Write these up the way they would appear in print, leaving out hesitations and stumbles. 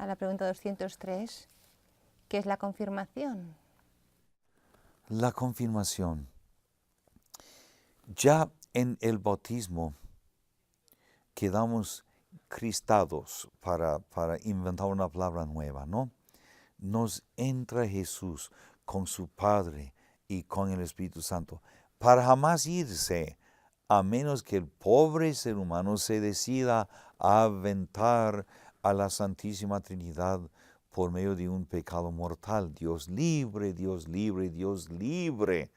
a la pregunta 203, ¿qué es la confirmación? La confirmación. Ya en el bautismo quedamos cristados para inventar una palabra nueva, ¿no? Nos entra Jesús con su Padre y con el Espíritu Santo para jamás irse, a menos que el pobre ser humano se decida a aventar a la Santísima Trinidad por medio de un pecado mortal. Dios libre, Dios libre, Dios libre.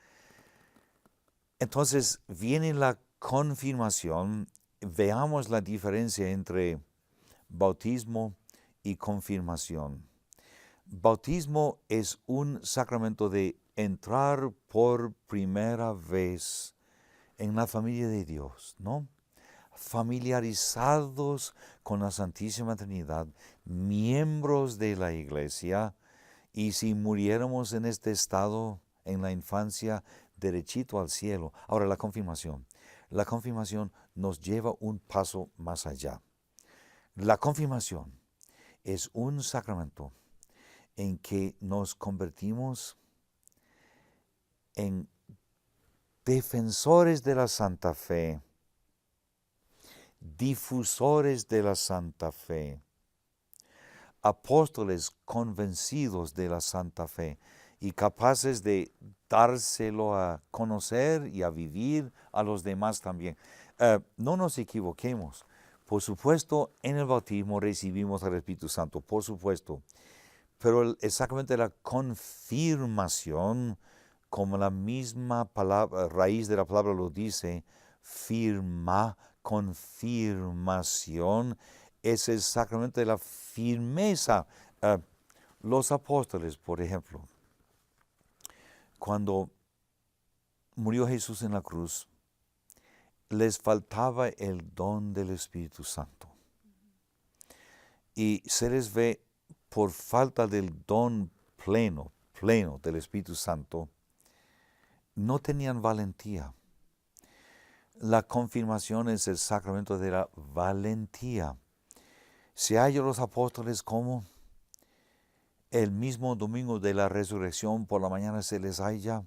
Entonces viene la confirmación. Veamos la diferencia entre bautismo y confirmación. Bautismo es un sacramento de entrar por primera vez en la familia de Dios, ¿no? Familiarizados con la Santísima Trinidad, miembros de la Iglesia, y si muriéramos en este estado en la infancia, derechito al cielo. Ahora la confirmación. La confirmación nos lleva un paso más allá. La confirmación es un sacramento en que nos convertimos en defensores de la Santa Fe, difusores de la Santa Fe, apóstoles convencidos de la Santa Fe y capaces de dárselo a conocer y a vivir a los demás también. No nos equivoquemos. Por supuesto, en el bautismo recibimos al Espíritu Santo, por supuesto. Pero exactamente la confirmación, como la misma palabra, raíz de la palabra lo dice, firma, confirmación, es el sacramento de la firmeza. Los apóstoles, por ejemplo, cuando murió Jesús en la cruz, les faltaba el don del Espíritu Santo. Y se les ve por falta del don pleno del Espíritu Santo, no tenían valentía. La confirmación es el sacramento de la valentía. Se hallan los apóstoles como el mismo domingo de la resurrección por la mañana se les halla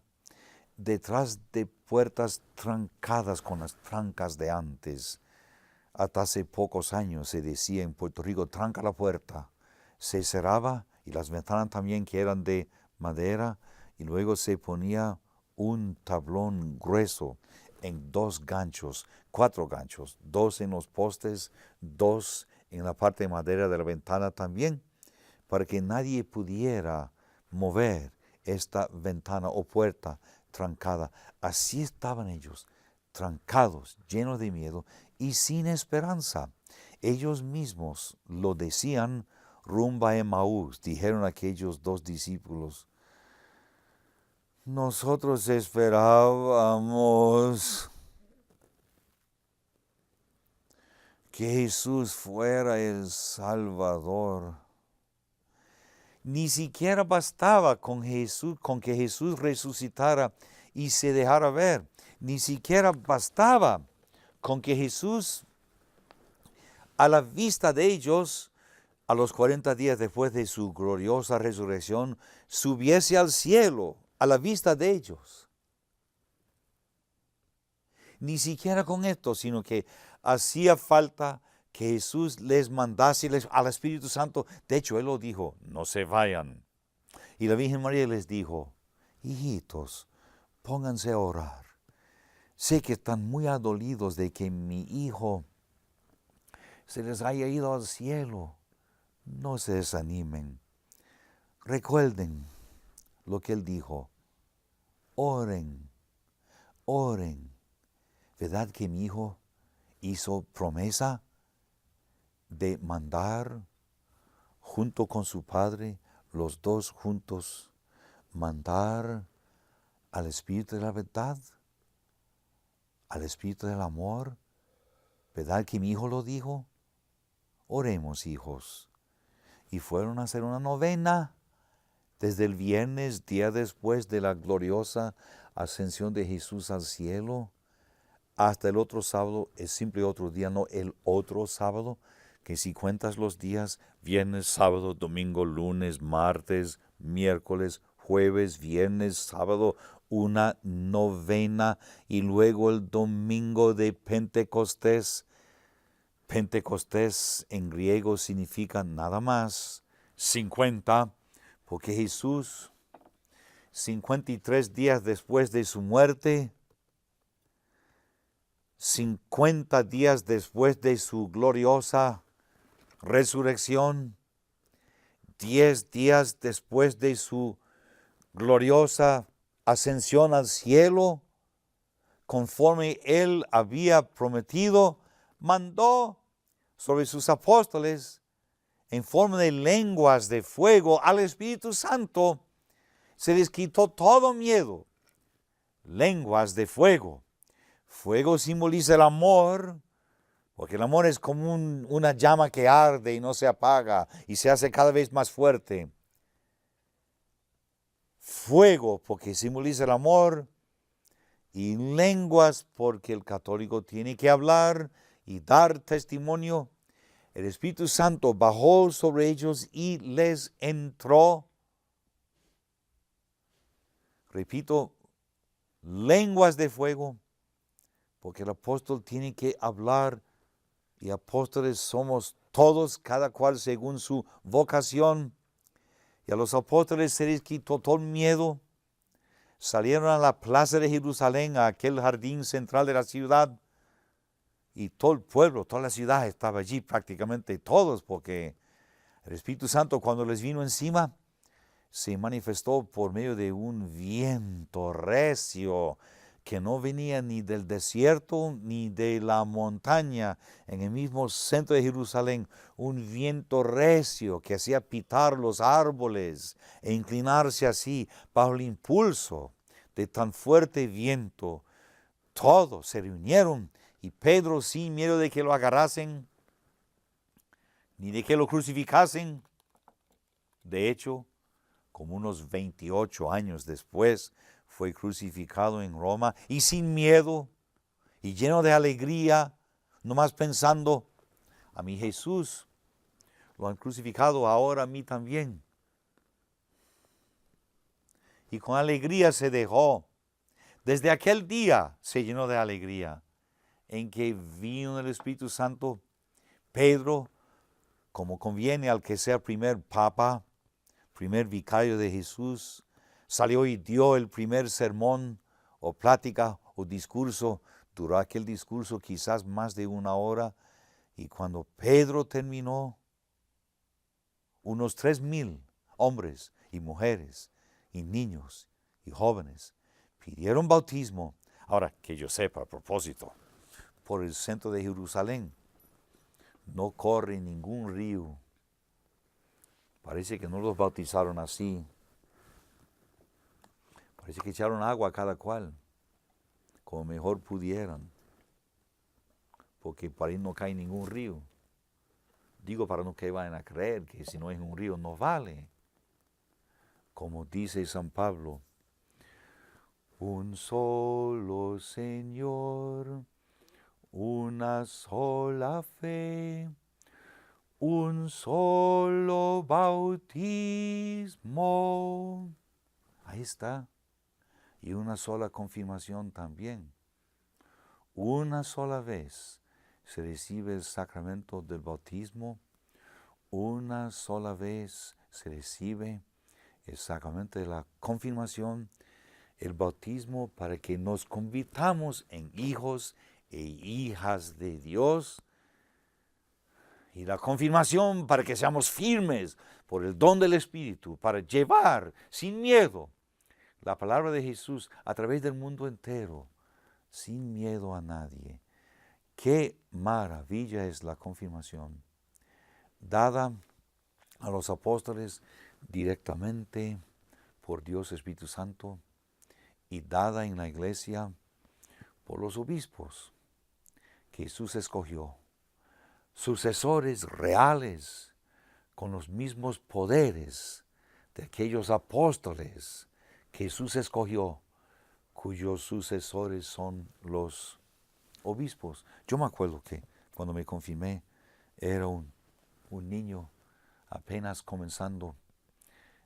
detrás de puertas trancadas con las trancas de antes. Hasta hace pocos años se decía en Puerto Rico, tranca la puerta. Se cerraba y las ventanas también que eran de madera y luego se ponía un tablón grueso en 2 ganchos, 4 ganchos, 2 en los postes, 2 en la parte de madera de la ventana también, para que nadie pudiera mover esta ventana o puerta trancada. Así estaban ellos, trancados, llenos de miedo y sin esperanza. Ellos mismos lo decían rumbo a Emaús, dijeron aquellos 2 discípulos. Nosotros esperábamos que Jesús fuera el Salvador. Ni siquiera bastaba con que Jesús resucitara y se dejara ver. Ni siquiera bastaba con que Jesús, a la vista de ellos, a los 40 días después de su gloriosa resurrección, subiese al cielo a la vista de ellos. Ni siquiera con esto, sino que hacía falta que Jesús les mandase al Espíritu Santo. De hecho, Él lo dijo, no se vayan. Y la Virgen María les dijo, hijitos, pónganse a orar. Sé que están muy adolidos de que mi hijo se les haya ido al cielo. No se desanimen. Recuerden lo que Él dijo. Oren, oren. ¿Verdad que mi hijo hizo promesa de mandar junto con su padre, los 2 juntos, mandar al Espíritu de la verdad, al Espíritu del amor? ¿Verdad que mi hijo lo dijo? Oremos, hijos. Y fueron a hacer una novena desde el viernes, día después de la gloriosa ascensión de Jesús al cielo, hasta el otro sábado, es simple otro día, no el otro sábado, que si cuentas los días, viernes, sábado, domingo, lunes, martes, miércoles, jueves, viernes, sábado, una novena y luego el domingo de Pentecostés. Pentecostés en griego significa nada más 50, porque Jesús, 53 días después de su muerte, 50 días después de su gloriosa resurrección, 10 días después de su gloriosa ascensión al cielo, conforme Él había prometido, mandó sobre sus apóstoles en forma de lenguas de fuego al Espíritu Santo. Se les quitó todo miedo. Lenguas de fuego. Fuego simboliza el amor, porque el amor es como una llama que arde y no se apaga y se hace cada vez más fuerte. Fuego, porque simboliza el amor, y lenguas, porque el católico tiene que hablar y dar testimonio. El Espíritu Santo bajó sobre ellos y les entró. Repito, lenguas de fuego, porque el apóstol tiene que hablar, y apóstoles somos todos, cada cual según su vocación. Y a los apóstoles se les quitó todo el miedo. Salieron a la plaza de Jerusalén, a aquel jardín central de la ciudad, y todo el pueblo, toda la ciudad estaba allí, prácticamente todos, porque el Espíritu Santo, cuando les vino encima, se manifestó por medio de un viento recio que no venía ni del desierto ni de la montaña, en el mismo centro de Jerusalén, un viento recio que hacía pitar los árboles e inclinarse así bajo el impulso de tan fuerte viento. Todos se reunieron y Pedro, sin miedo de que lo agarrasen ni de que lo crucificasen, de hecho, como unos 28 años después, fue crucificado en Roma y sin miedo y lleno de alegría, nomás pensando, a mi Jesús lo han crucificado, ahora a mí también. Y con alegría se dejó. Desde aquel día se llenó de alegría en que vino el Espíritu Santo. Pedro, como conviene al que sea primer papa, primer vicario de Jesús, salió y dio el primer sermón o plática o discurso. Duró aquel discurso quizás más de una hora, y cuando Pedro terminó, unos 3,000 hombres y mujeres y niños y jóvenes pidieron bautismo. Ahora, que yo sepa, a propósito, por el centro de Jerusalén no corre ningún río. Parece que no los bautizaron así. Parece que echaron agua a cada cual, como mejor pudieran, porque para ahí no cae ningún río. Digo para no que vayan a creer que si no es un río no vale. Como dice San Pablo, un solo Señor, una sola fe, un solo bautismo. Ahí está. Y una sola confirmación también. Una sola vez se recibe el sacramento del bautismo. Una sola vez se recibe el sacramento de la confirmación, el bautismo, para que nos convirtamos en hijos e hijas de Dios. Y la confirmación para que seamos firmes por el don del Espíritu, para llevar sin miedo la palabra de Jesús a través del mundo entero, sin miedo a nadie. Qué maravilla es la confirmación, dada a los apóstoles directamente por Dios Espíritu Santo y dada en la iglesia por los obispos que Jesús escogió, sucesores reales con los mismos poderes de aquellos apóstoles que Jesús escogió, cuyos sucesores son los obispos. Yo me acuerdo que cuando me confirmé era un un niño apenas comenzando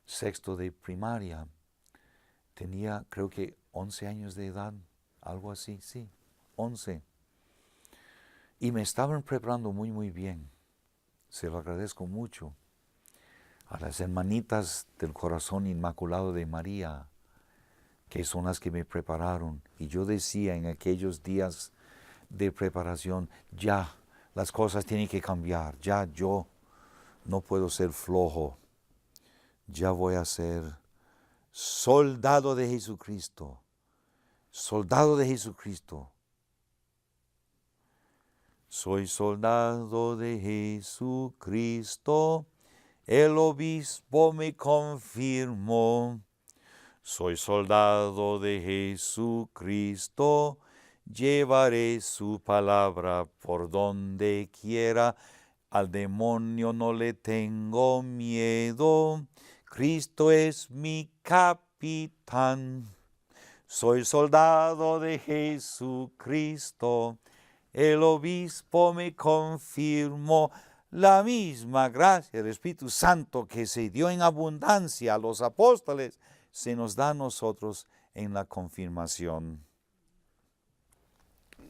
sexto de primaria. Tenía creo que 11 años de edad, algo así, sí, 11. Y me estaban preparando muy, muy bien. Se lo agradezco mucho a las hermanitas del Corazón Inmaculado de María, que son las que me prepararon. Y yo decía en aquellos días de preparación, ya, las cosas tienen que cambiar, ya yo no puedo ser flojo, ya voy a ser soldado de Jesucristo, soldado de Jesucristo. Soy soldado de Jesucristo, el obispo me confirmó. Soy soldado de Jesucristo, llevaré su palabra por donde quiera. Al demonio no le tengo miedo, Cristo es mi capitán. Soy soldado de Jesucristo, el obispo me confirmó. La misma gracia del Espíritu Santo que se dio en abundancia a los apóstoles, se nos da a nosotros en la confirmación.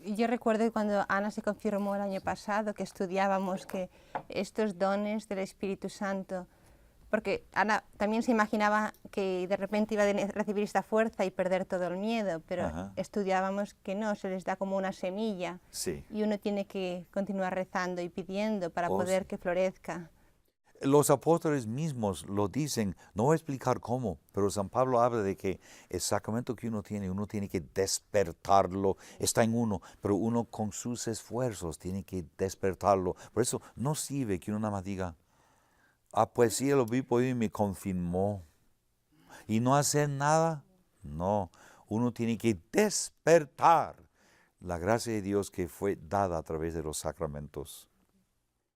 Yo recuerdo que cuando Ana se confirmó el año pasado, que estudiábamos que estos dones del Espíritu Santo, porque Ana también se imaginaba que de repente iba a recibir esta fuerza y perder todo el miedo, pero Ajá. estudiábamos que no, se les da como una semilla, Sí. y uno tiene que continuar rezando y pidiendo para Oh, poder sí. que florezca. Los apóstoles mismos lo dicen, no voy a explicar cómo, pero San Pablo habla de que el sacramento que uno tiene que despertarlo, está en uno, pero uno con sus esfuerzos tiene que despertarlo. Por eso no sirve que uno nada más diga, pues sí, el obispo hoy me confirmó, y no hacer nada. No, uno tiene que despertar la gracia de Dios que fue dada a través de los sacramentos.